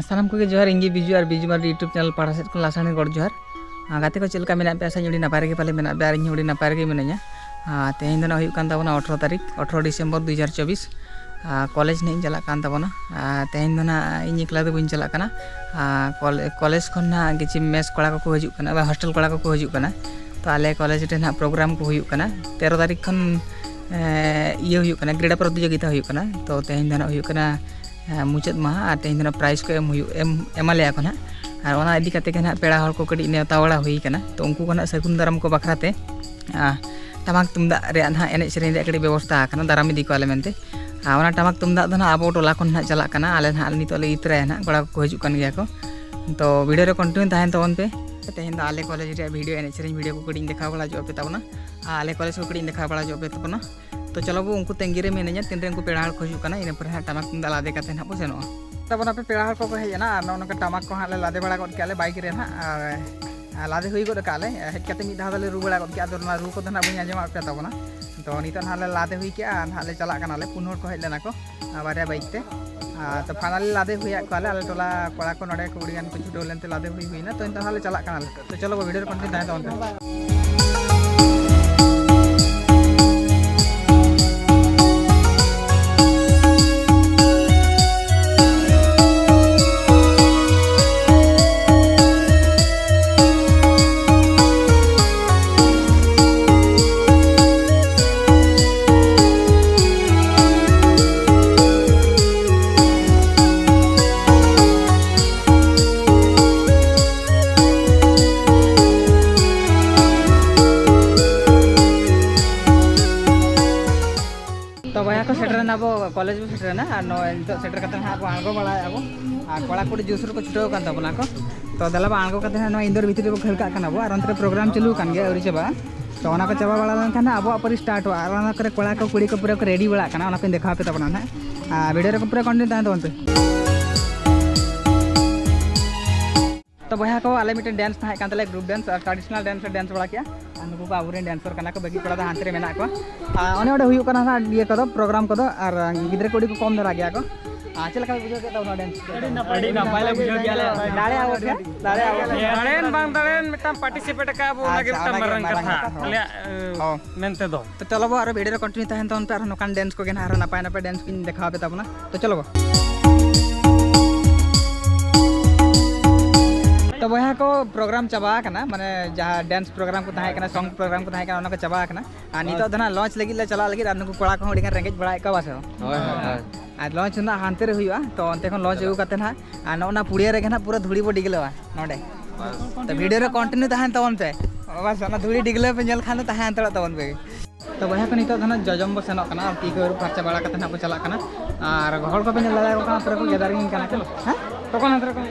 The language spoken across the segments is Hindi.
सानाम को जोहार इंगे बिजू और बिजू मार्डी यूट्यूब चैनल पाड़ा सेट को लासानी गड़ जोहार गाते को चलका मेना पे आशा जुड़ी नपाय गे पाले मेना बे आरिñ जुड़ी नपाय गे मिनाña तेहेñ दो हुयुग कान ताबोना 18 तारीख 18 डिसेम्बर 2024 कॉलेज नहीं चला कान ताबोना तेहेñ दो ना इन एकला दो बइन चला काना कॉलेज खन ना किछि मेस कोड़ा को हजु काना बा हॉस्टल कोड़ा को हजु काना तो आले कॉलेज रे ना प्रोग्राम को हुयुग काना 13 तारीख खन ये हुयुग काना क्रीड़ा प्रतियोगिता हुयुग काना तो तेहेñ दो हुयुग काना मुचाद माह तेहेñ दो प्राइज को एमाले को ना और ओना इदी कते के ना पेड़ा हर को कडी नेवता बड़ा हुई काना तो उनको को ना सगुन दाराम को बखराते टमाक तुमदा रे ना एने सेरेñ रे कडी व्यवस्था काना दाराम इदी को आले मेनते ओना टमाक तुमदा दो ना आबो टोला खन ना चला काना आले ना नितो ले इतरा ना कोड़ा को हजु कान गया को तो वीडियो रे कंटिन्यू ताहेन तबन पे तेहेñ दो आले कॉलेज रे वीडियो एने सेरेñ वीडियो को कडी देखा बड़ा जो पे ताबना आले कॉलेज को कडी देखा बड़ा जो पे तबना तो चलो वो उनको तेंगी रे मेनेña तीन रे उनको पेड़ा हर को हजु काना इन पर टमाक तुमदा लादे काते ना बो सेनो तबना पे पेड़ा हर को हेजना और टमाक को हाले लादे बड़ा गद के आले बाइक रे ना लादे हुई गद काले हेज काते मिद धाव रू बड़ा गद के आदर ना रू को ना बनि आजमा पे तबना तो नित हाले लादे हुई के हाले चला कानाले पुन हर को हेज लेना को बारे बाइक ते तो फाइनली लादे हुई को आले टोला कोड़ा को नडे को उड़ियान को छुटो लेनते लादे हुई ना तो इन हाले चला कानाले तो चलो वो वीडियो कंटिन्यू ताहे तबन तो वह को सेटरना अब कॉलेज में सेटरना सेटर करते हाँ आड़गो बड़ा अब कड़ा कुड़ी जुसर को छुटो कान तबना को तो दला आड़गो करते हाँ इंदोर भीतर खेल कान अब और अंतरे प्रोग्राम चलू कान गया अवरी चाबा तो ओना को चाबा बड़ा लेनखान अब पर स्टार्ट हो और ओना करे कड़ा को कुड़ी को पूरा रेडी बड़ा काना ओना को देखा पे तबना ना वीडियो रे को पूरा कंटिन्यू ताहे तबन पे तो बहा को आले मिटे डांस ताहे कान तले ग्रुप डांस ट्रेडिशनल डांस बड़ा किया नुकु को आबुरेन डांसर काना को बाकी पड़ा हांते रे मेना को ओने ओडे हुयु काना ये कदो प्रोग्राम कदो और गिद्रे कोडी को कम धरा गया को चल का बुझो के ताउना डांस अडी नपाय ले बुझो गया दाड़े आवो के दाड़ेन बांग दाड़ेन मिटा पार्टिसिपेट का अब लागे मरन कथा ले मेनते दो तो चलो और वीडियो रे कंटिन्यू ताहेन तन पे नोकान डांस को गेना नपाय नपाय डांस किन देखा पे ताबना तो चलो तो वह को प्रोग्राम चाबा करना माने जहाँ डांस प्रोग्राम को ताहे करना सॉन्ग प्रोग्राम को ताहे करना उनका चाबा करना नितो दना लॉन्च लगी ले चला लगी और कोड़ा को हडी रेंगेज बड़ा का बासे आ लॉन्च ना हांते रे हुआ तो अंते खन लॉन्च एगु काते ना ना पुड़िया रे ना पूरा धुड़ी बो डिगलेवा नोडे तो वीडियो रे कंटिन्यू ताहे तवन पे बस ना धुड़ी डिगले पे नेल खान ताहे अंतरा तवन पे तो वह को नितो दना जजम बो सेनो करना ती को फरचा बड़ा काते ना को चला करना और हर को पे नेल लगा को पूरा को गैदरिंग करना हां तो कोन अंतर को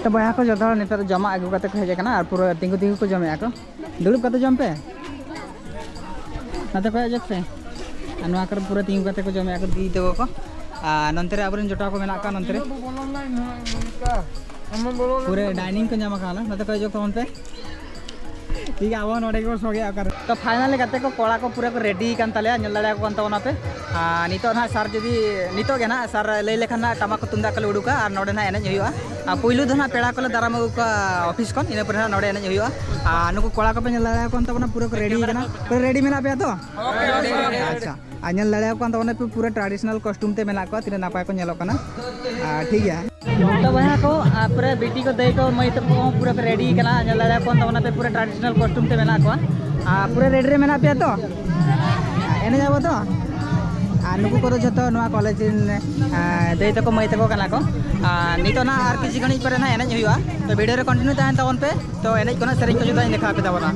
तो बया को जो नेतर जमा आगू काते को हेज काना और पूरा तिंगु तिंगु को जमे को दुड़ुब काते जम पे नाते को जक पे अनवा कर पूरा तिंगु काते को जमे को दी देबो को नंतरे आबरन जोटा को मेना का नंतरे पूरे डाइनिंग को जमा काना नाते को जक पे ठीक है आवन ओडे को सोगे आकर तो फाइनली काते को कोड़ा को पूरा को रेडी कान ताले नल दाड़ा को अंतवना पे नितो ना सर जदी नितो गे ना सर ले लेखन ना टमाक को तुंदा कले उडुका और नोडे ना एने हुआ पहिलू दो ना पेड़ा को दाराम का ऑफिस को इन पर नोडे एने हुआ नुकु कोड़ा को पे नल दाड़ा को अंतवना पूरा को रेडी ना पूरा रेडी मेना पे तो अच्छा नल दाड़ा को अंतवना पे पूरा ट्रेडिशनल कॉस्ट्यूम ते मेना को तिना नापाय को नेलो कना ठीक है तो वह को पूरा बेटी को दे को मई तो पूरा रेडी करना लड़ा को तो पे पूरा ट्रेडिशनल कॉस्ट्यूम ते मेना को पूरा रेडी रे मेना पे तो एने जाबो तो नुकु को जतो नवा कॉलेज दे तको मई तको कना को नितो ना आर किछि गणित पर ना एने हुआ तो वीडियो रे कंटिन्यू ताहन तवन पे तो एने कोना सेरेंज को जुदा देखा पे ताबना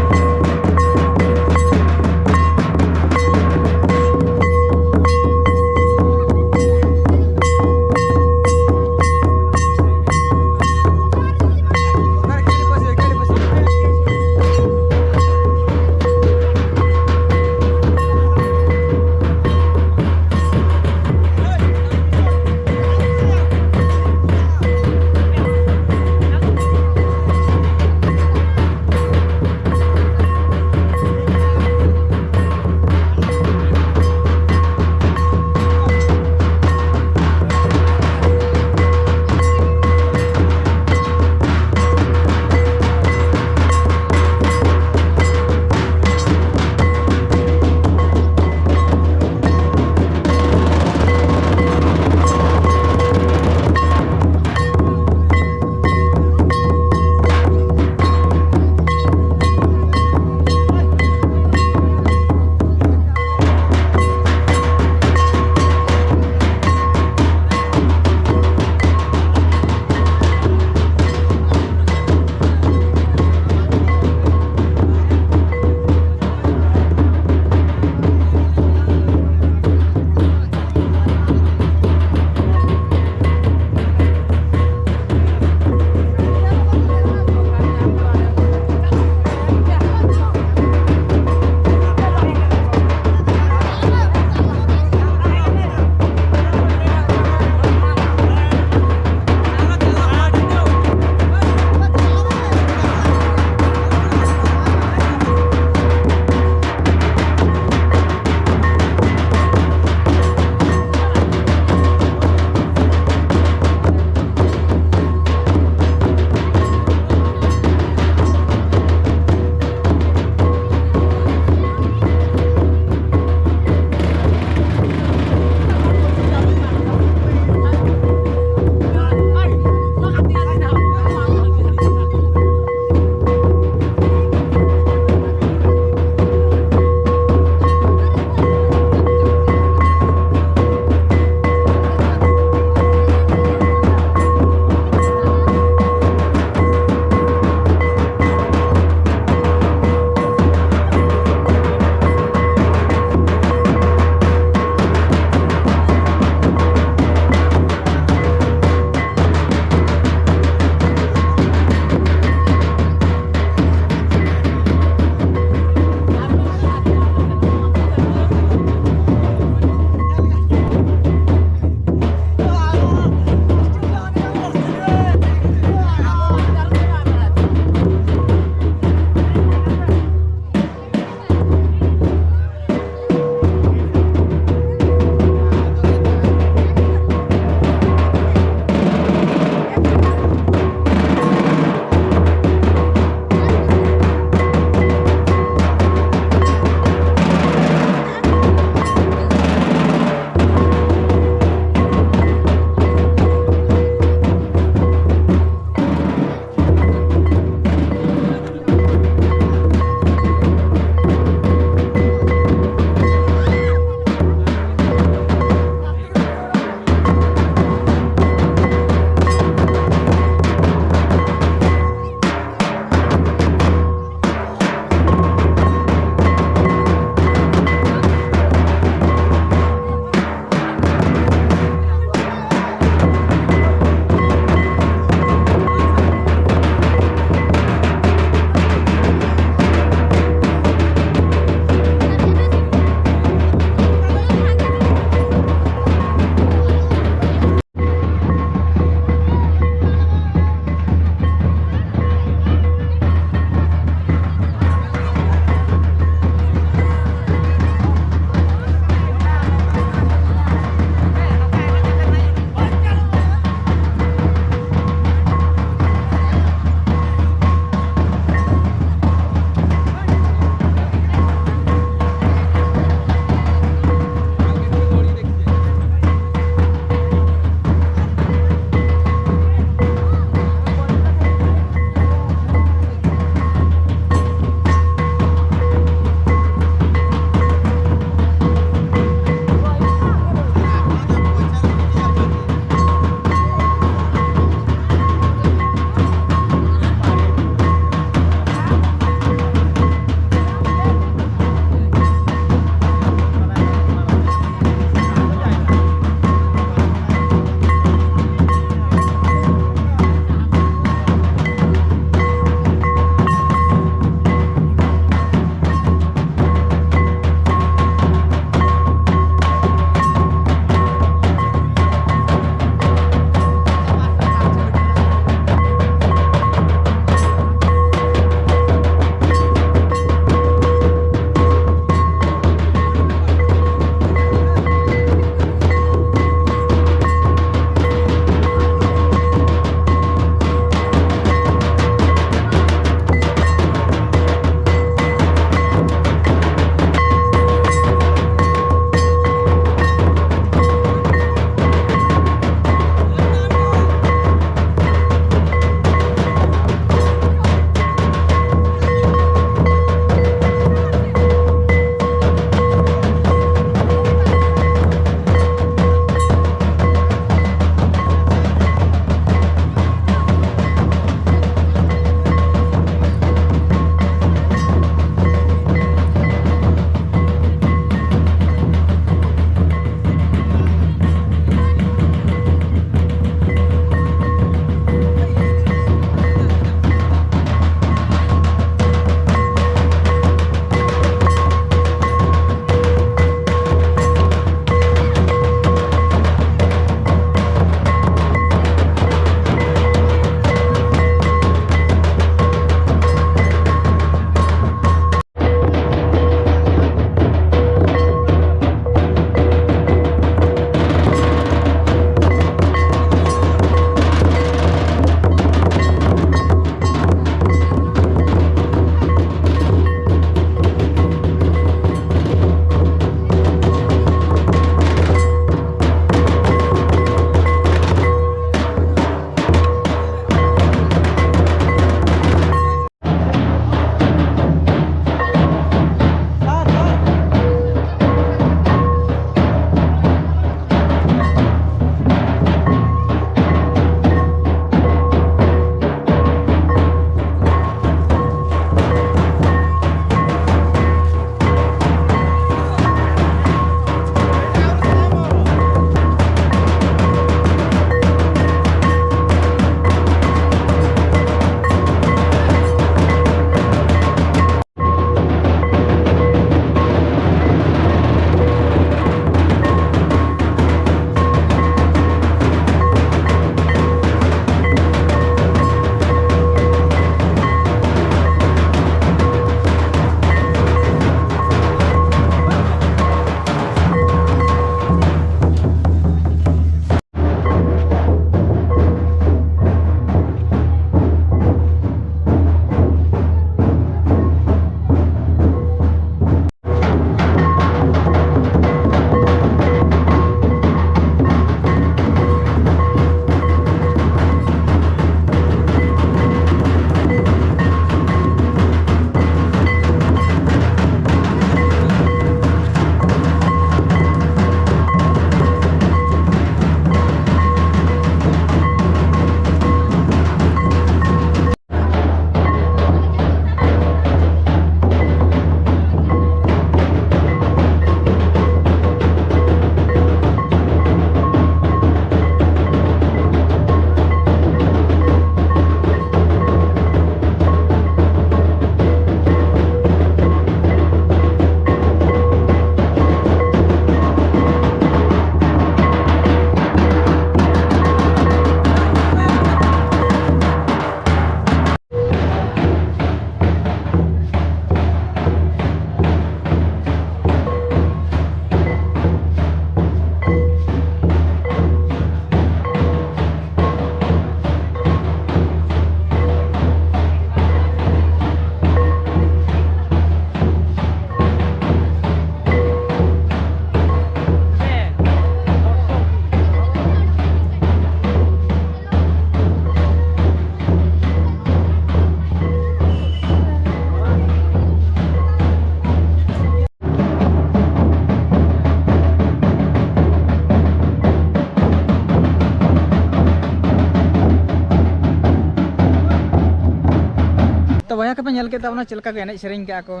बया के नेल के ताबना चलका के एने सेरेंग का को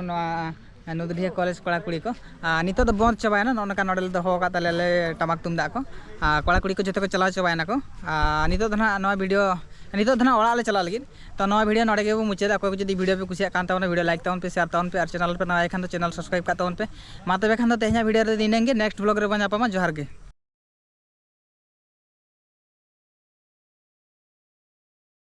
नुदधिया कॉलेज कड़ा कुड़ी को नितो तो बंद चबायना नोनका नोडल दो होगा ताले टमाक तुमदा को कड़ा कुड़ी को जते को चलाव चबायना को नितो दना नवा वीडियो नितो दना ओड़ा ले चला लगिन तो नवा वीडियो नोडे के मुचाद को जदी वीडियो पे कुसिया कान तावन वीडियो लाइक तावन पे शेयर तावन पे और चैनल पे नवा खान तो चैनल सब्सक्राइब का तावन पे मा तबे खान तो तेहना वीडियो रे दिनेंगे नेक्स्ट ब्लॉग रे बना पामा जोहार के।